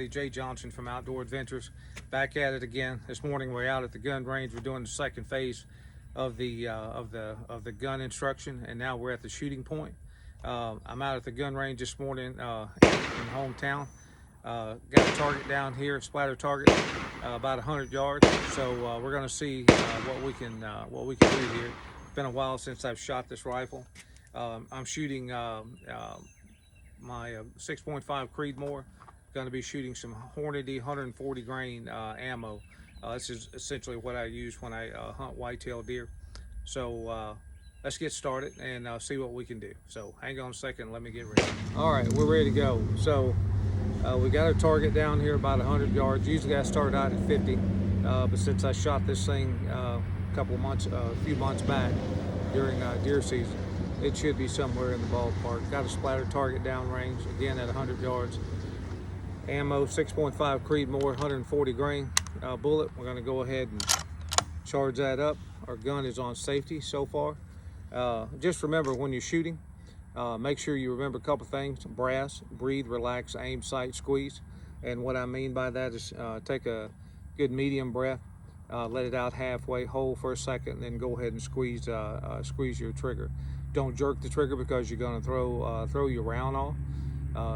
everybody. Jay Johnson from Outdoor Adventures, back at it again. This morning we're out at the gun range. We're doing the second phase of the gun instruction, and now we're at the shooting point. I'm out at the gun range this morning in hometown. Got a target down here, splatter target, about 100 yards. So we're going to see what we can do here. It's been a while since I've shot this rifle. I'm shooting my 6.5 Creedmoor. Going to be shooting some Hornady 140 grain ammo. This is essentially what I use when I hunt whitetail deer. So let's get started and see what we can do. So hang on a second, let me get ready. All right, we're ready to go. So we got a target down here about 100 yards. Usually I start out at 50, but since I shot this thing a few months back during deer season, it should be somewhere in the ballpark. Got a splatter target downrange, again at 100 yards. Ammo, 6.5 Creedmoor, 140 grain bullet. We're going to go ahead and charge that up. Our gun is on safety so far. Just remember when you're shooting, make sure you remember a couple things. Brass, breathe, relax, aim, sight, squeeze. And what I mean by that is take a good medium breath, let it out halfway, hold for a second, and then go ahead and squeeze your trigger. Don't jerk the trigger because you're going to throw your round off,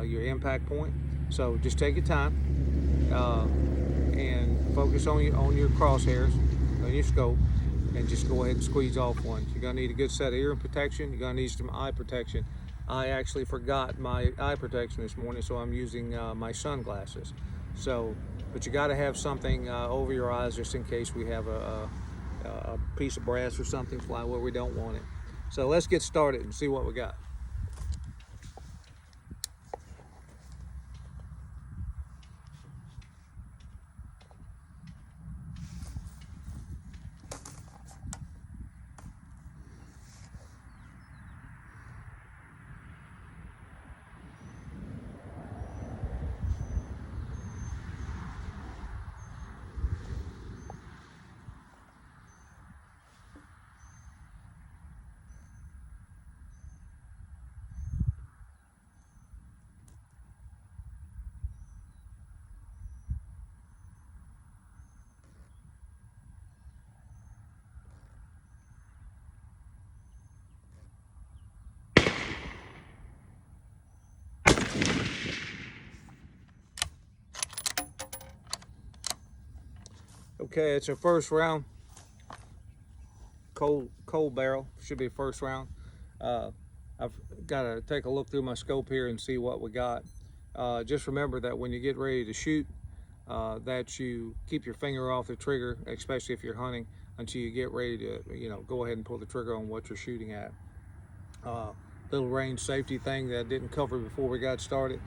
your impact point. So just take your time and focus on your crosshairs, on your scope, and just go ahead and squeeze off one. You're going to need a good set of ear protection. You're going to need some eye protection. I actually forgot my eye protection this morning, so I'm using my sunglasses. But you got to have something over your eyes just in case we have a piece of brass or something fly where we don't want it. So let's get started and see what we got. Okay, it's our first round. Cold barrel, should be first round. I've got to take a look through my scope here and see what we got. Just remember that when you get ready to shoot, that you keep your finger off the trigger, especially if you're hunting, until you get ready to, go ahead and pull the trigger on what you're shooting at. Little range safety thing that I didn't cover before we got started.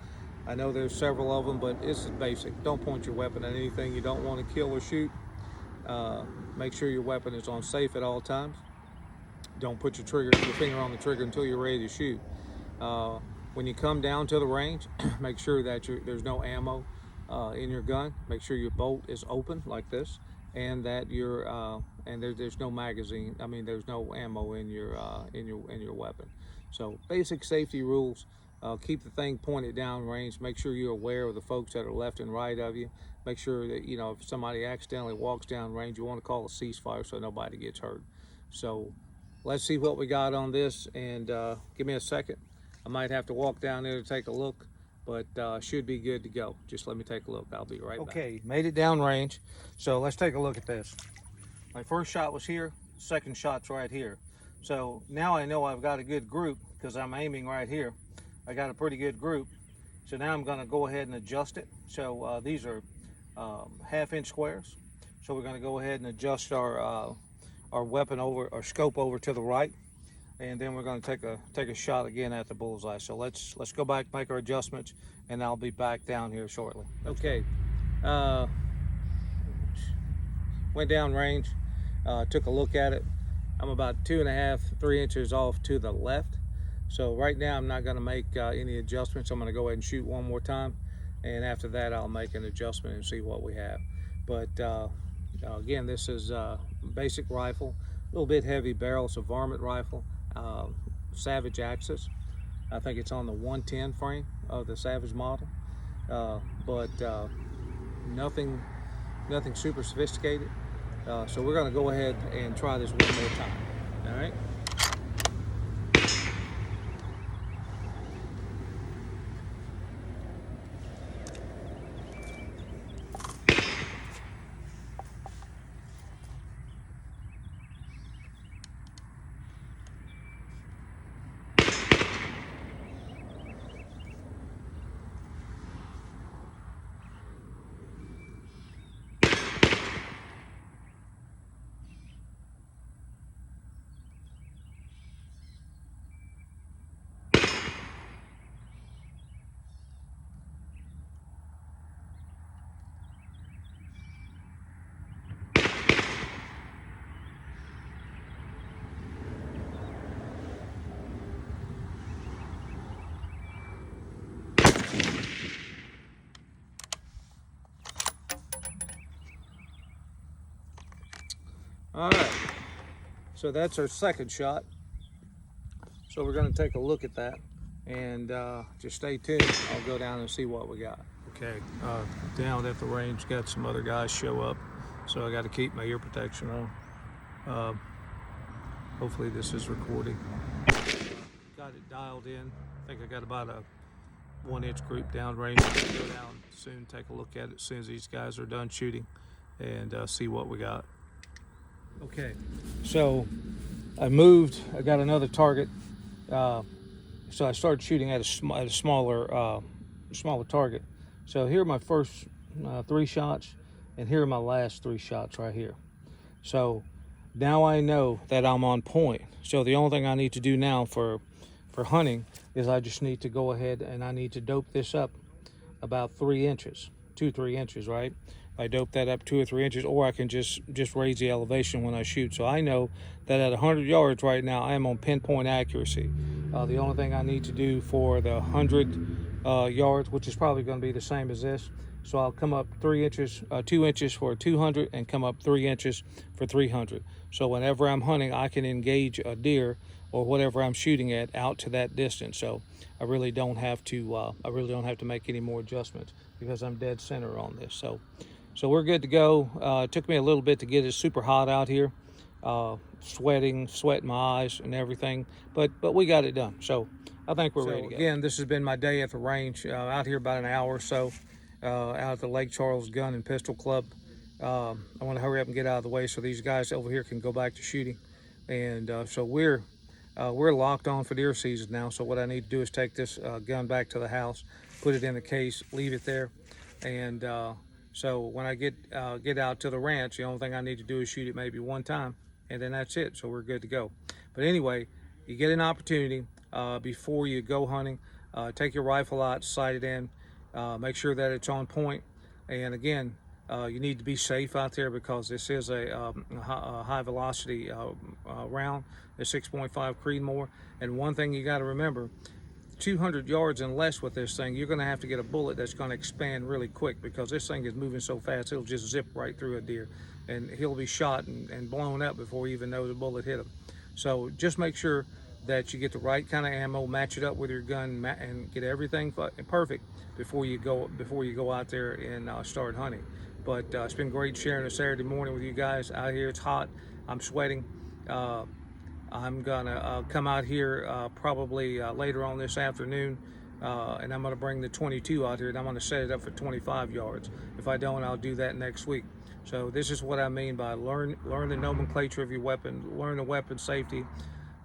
I know there's several of them, but it's basic. Don't point your weapon at anything you don't want to kill or shoot. Make sure your weapon is on safe at all times. Don't put your finger on the trigger until you're ready to shoot. When you come down to the range, make sure that there's no ammo in your gun. Make sure your bolt is open like this, and that there's no magazine. I mean, there's no ammo in your weapon. So basic safety rules. Keep the thing pointed down range. Make sure you're aware of the folks that are left and right of you. Make sure that, if somebody accidentally walks down range, you want to call a ceasefire so nobody gets hurt. So let's see what we got on this, and give me a second. I might have to walk down there to take a look, but should be good to go. Just let me take a look. I'll be right back. Okay, made it down range. So let's take a look at this. My first shot was here. Second shot's right here. So now I know I've got a good group because I'm aiming right here. I got a pretty good group. So now I'm going to go ahead and adjust it. So these are 1/2-inch squares. So we're going to go ahead and adjust our weapon over, our scope over to the right, and then we're going to take a shot again at the bullseye. So let's go back, make our adjustments, and I'll be back down here shortly. Okay, went down range, took a look at it. I'm about 2.5, 3 inches off to the left. So right now I'm not going to make any adjustments. I'm going to go ahead and shoot one more time, and after that I'll make an adjustment and see what we have. But again, this is a basic rifle, a little bit heavy barrel. It's a varmint rifle, Savage Axis. I think it's on the 110 frame of the Savage model. but nothing super sophisticated. So we're going to go ahead and try this one more time. All right. All right, so that's our second shot. So we're going to take a look at that, and just stay tuned. I'll go down and see what we got. Okay, down at the range, got some other guys show up, so I got to keep my ear protection on. Hopefully this is recording. Got it dialed in. I think I got about a 1-inch group downrange. Go down soon, take a look at it as soon as these guys are done shooting, and see what we got. Okay, so I moved. I got another target, so I started shooting at a smaller target. So here are my first 3 shots, and here are my last 3 shots right here. So now I know that I'm on point. So the only thing I need to do now for hunting is I just need to go ahead and I need to dope this up about 3 inches, 2-3 inches, right? I dope that up 2 or 3 inches, or I can just raise the elevation when I shoot. So I know that at 100 yards right now, I am on pinpoint accuracy. The only thing I need to do for the 100 yards, which is probably going to be the same as this, so I'll come up 3 inches, 2 inches for 200, and come up 3 inches for 300. So whenever I'm hunting, I can engage a deer or whatever I'm shooting at out to that distance. So I really don't have to make any more adjustments because I'm dead center on this. So we're good to go. It took me a little bit to get it super hot out here, sweating my eyes and everything, but we got it done. So I think we're ready to go. Again, this has been my day at the range, out here about an hour or so, out at the Lake Charles Gun and Pistol Club. I want to hurry up and get out of the way so these guys over here can go back to shooting. And so we're locked on for deer season now. So what I need to do is take this gun back to the house, put it in the case, leave it there, and so when I get out to the ranch, the only thing I need to do is shoot it maybe 1 time, and then that's it. So we're good to go. But anyway, you get an opportunity before you go hunting, take your rifle out, sight it in, make sure that it's on point. And again, you need to be safe out there because this is a high velocity round, a 6.5 Creedmoor. And one thing you got to remember, 200 yards and less with this thing, you're going to have to get a bullet that's going to expand really quick because this thing is moving so fast it'll just zip right through a deer, and he'll be shot and blown up before he even knows the bullet hit him. So just make sure that you get the right kind of ammo, match it up with your gun, and get everything perfect before you go out there and start hunting. But it's been great sharing a Saturday morning with you guys out here. It's hot. I'm sweating. I'm gonna come out here probably later on this afternoon, and I'm gonna bring the 22 out here, and I'm gonna set it up for 25 yards. If I don't, I'll do that next week. So this is what I mean by learn the nomenclature of your weapon, learn the weapon safety,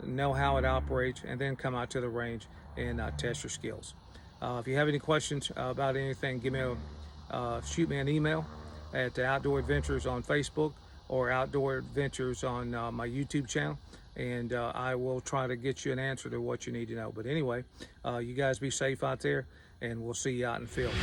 know how it operates, and then come out to the range and test your skills. If you have any questions about anything, shoot me an email at Outdoor Adventures on Facebook or Outdoor Adventures on my YouTube channel, and I will try to get you an answer to what you need to know. But anyway, you guys be safe out there, and we'll see you out in the field.